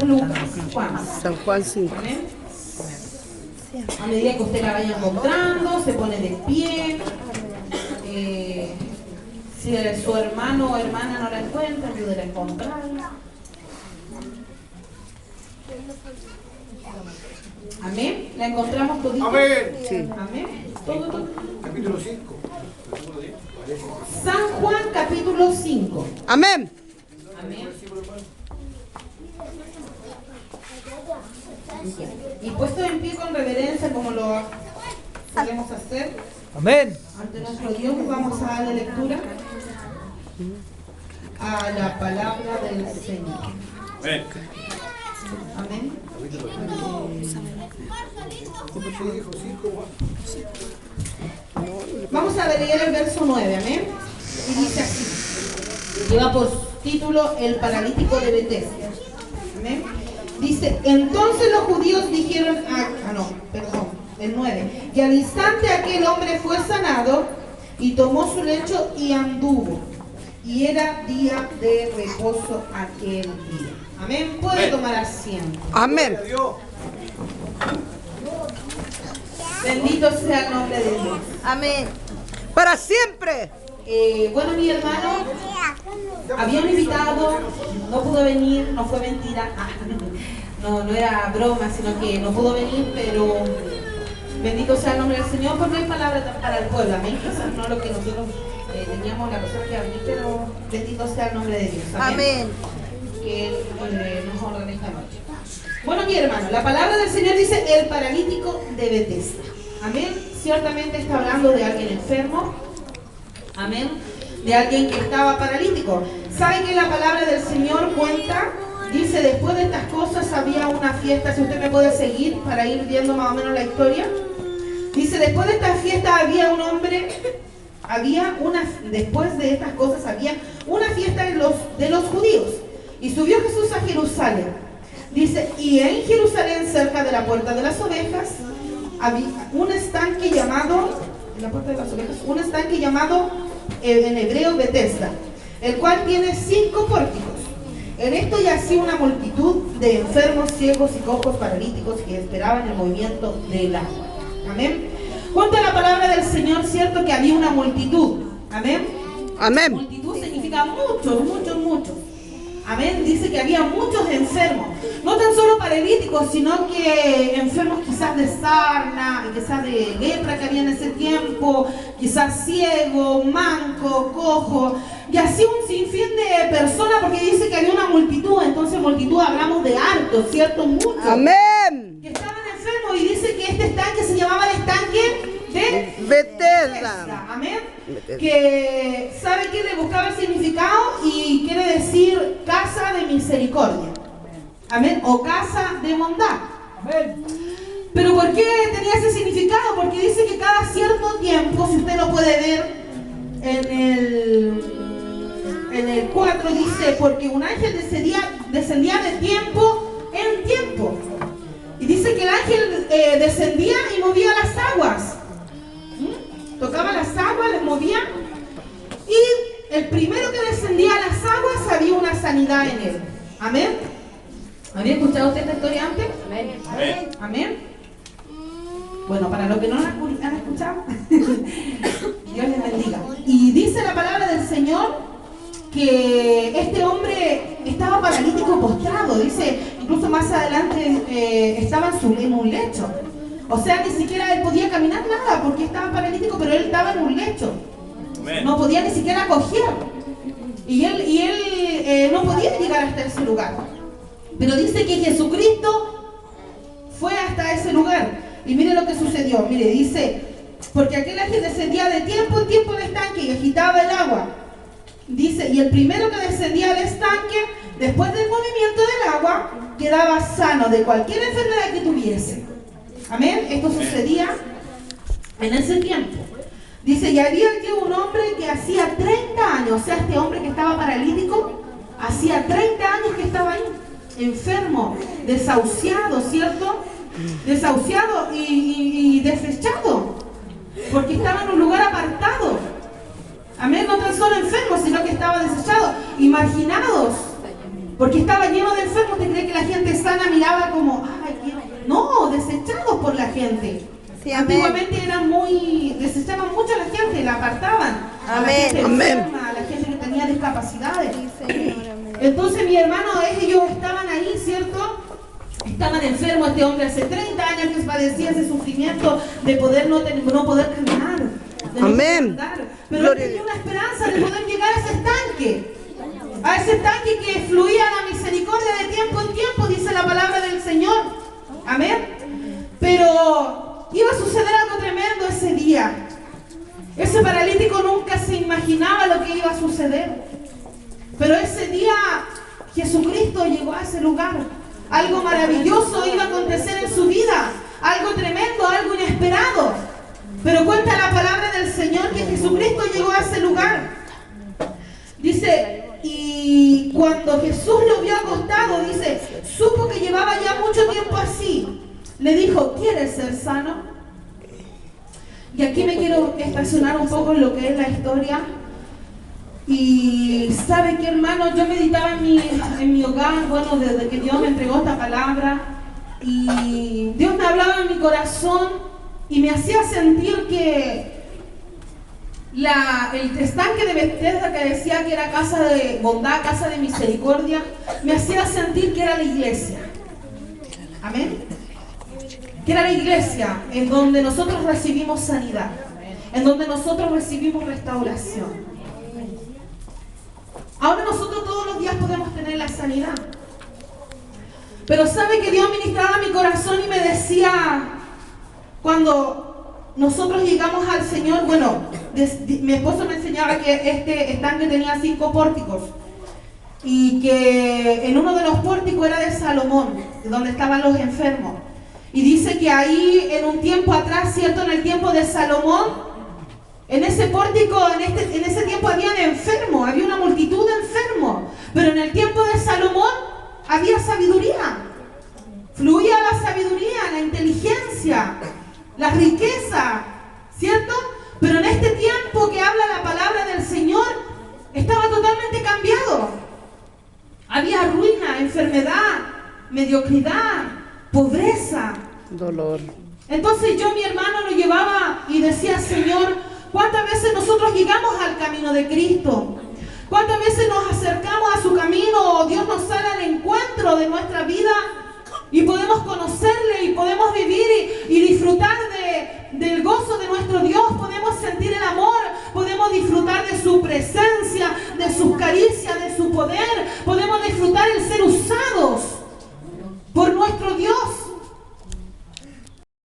Lucas, Juan. San Juan 5. Amén. A medida que usted la vaya encontrando, se pone de pie. Si su hermano o hermana no la encuentra, ayúdela a encontrarla. Amén. ¿La encontramos todita? Amén. Sí. Amén. Todo. Capítulo 5. San Juan capítulo 5. Amén. Amén. Y puesto en pie con reverencia como lo solemos hacer Amén. ante nuestro Dios, vamos a darle lectura a la palabra del Señor. Amén. Amén. Vamos a leer el verso 9, amén. Y dice así, lleva por título El paralítico de Betesda. Amén. Dice, entonces los judíos dijeron, el 9, y al instante aquel hombre fue sanado y tomó su lecho y anduvo. Y era día de reposo aquel día. Amén. Puede tomar asiento. Amén. Bendito sea el nombre de Dios. Amén. Para siempre. Bueno, mi hermano había un invitado, no pudo venir, no fue mentira, no era broma, sino que no pudo venir, pero bendito sea el nombre del Señor, porque hay palabras para el pueblo, amén. Quizás no lo que nosotros teníamos la persona que abrir, pero bendito sea el nombre de Dios, amén. Que Él nos honra esta noche. Bueno, mi hermano, la palabra del Señor dice el paralítico de Betesda, amén. Ciertamente está hablando de alguien enfermo, amén, de alguien que estaba paralítico. ¿Sabe que la palabra del Señor cuenta? Dice, después de estas cosas había una fiesta, si usted me puede seguir para ir viendo más o menos la historia. Dice, después de esta fiesta había un hombre, después de estas cosas había una fiesta de los judíos. Y subió Jesús a Jerusalén. Dice, y en Jerusalén, cerca de la puerta de las ovejas, había un estanque llamado, en la puerta de las ovejas, un estanque llamado en hebreo Betesda, el cual tiene 5 pórticos. En esto yacía una multitud de enfermos, ciegos y cojos, paralíticos que esperaban el movimiento del agua. Amén. Cuenta la palabra del Señor, cierto, que había una multitud. Amén. Amén. Multitud significa muchos. Amén. Dice que había muchos enfermos, no tan solo paralíticos, sino que enfermos quizás de sarna, quizás de lepra que había en ese tiempo, quizás ciego, manco, cojo, y así un sinfín de personas, porque dice que había una multitud. Entonces multitud hablamos de hartos, ¿cierto? Muchos. Amén. Que estaban enfermos, y dice que este estanque se llamaba el estanque de Betesda. Amén. Betesda. Que sabe que le buscaba el significado y quiere decir casa de misericordia. Amén. O casa de bondad. Amén. Pero ¿por qué tenía ese significado? Porque dice que cada cierto tiempo, si usted lo puede ver en el 4, dice, porque un ángel descendía de tiempo en tiempo. Y dice que el ángel descendía y movía las aguas. Tocaba las aguas, les movía. Y el primero que descendía a las aguas había una sanidad en él. Amén. ¿Había escuchado usted esta historia antes? Amén. Amén. Amén. Bueno, para los que no la han escuchado, Dios les bendiga. Y dice la palabra del Señor que este hombre estaba paralítico postrado. Dice, incluso más adelante estaba en un lecho. O sea, ni siquiera él podía caminar nada porque estaba paralítico, pero él estaba en un lecho. Amén. No podía ni siquiera coger. Y él no podía llegar hasta ese lugar. Pero dice que Jesucristo fue hasta ese lugar. Y mire lo que sucedió. Mire, dice, porque aquel ángel descendía de tiempo en tiempo al estanque y agitaba el agua. Dice, y el primero que descendía al estanque, después del movimiento del agua, quedaba sano de cualquier enfermedad que tuviese. Amén. Esto sucedía en ese tiempo. Dice, y había aquí un hombre que hacía 30 años, o sea, este hombre que estaba paralítico, hacía 30 años que estaba ahí, enfermo, desahuciado, ¿cierto? Desahuciado y desechado, porque estaba en un lugar apartado. Amén, no tan solo enfermo, sino que estaba desechado y marginados, porque estaba lleno de enfermos. ¿Usted cree que la gente miraba como, ay, no, desechados por la gente. Sí, amén. Antiguamente desechaban mucho a la gente, la apartaban. A la gente enferma, a la gente que tenía discapacidades. Entonces, mi hermano, ellos estaban ahí, ¿cierto? Estaban enfermos. Este hombre hace 30 años que padecía ese sufrimiento de poder no poder caminar. De no poder andar. Pero él tenía una esperanza de poder llegar a ese estanque. A ese estanque que fluía la misericordia de tiempo en tiempo, dice la palabra del Señor. Amén. Pero iba a suceder algo tremendo ese día. Ese paralítico nunca se imaginaba lo que iba a suceder. Pero ese día Jesucristo llegó a ese lugar. Algo maravilloso iba a acontecer en su vida. Algo tremendo, algo inesperado. Pero cuenta la palabra del Señor que Jesucristo llegó a ese lugar. Dice, y cuando Jesús lo vio acostado, dice, supo que llevaba ya mucho tiempo así. Le dijo, ¿quieres ser sano? Y aquí me quiero estacionar un poco en lo que es la historia. Y ¿sabe qué, hermano? Yo meditaba en mi hogar, bueno, desde que Dios me entregó esta palabra. Y Dios me hablaba en mi corazón y me hacía sentir que el estanque de Bethesda, que decía que era casa de bondad, casa de misericordia, me hacía sentir que era la iglesia. Amén. Que era la iglesia en donde nosotros recibimos sanidad, en donde nosotros recibimos restauración. Ahora nosotros todos los días podemos tener la sanidad. Pero sabe que Dios ministraba mi corazón y me decía, cuando nosotros llegamos al Señor, bueno, mi esposo me enseñaba que este estanque tenía 5 pórticos y que en uno de los pórticos era de Salomón, donde estaban los enfermos. Y dice que ahí en un tiempo atrás, ¿cierto? En el tiempo de Salomón, en ese pórtico, en ese tiempo habían enfermos, había una multitud de enfermos. Pero en el tiempo de Salomón había sabiduría. Fluía la sabiduría, la inteligencia, la riqueza, ¿cierto? Pero en este tiempo que habla la palabra del Señor, estaba totalmente cambiado. Había ruina, enfermedad, mediocridad, pobreza, dolor. Entonces yo, mi hermano, lo llevaba y decía, Señor, ¿cuántas veces nosotros llegamos al camino de Cristo? ¿Cuántas veces nos acercamos a su camino o Dios nos sale al encuentro de nuestra vida y podemos conocerle y podemos vivir y disfrutar del gozo de nuestro Dios? Podemos sentir el amor, podemos disfrutar de su presencia, de sus caricias, de su poder, podemos disfrutar el ser usados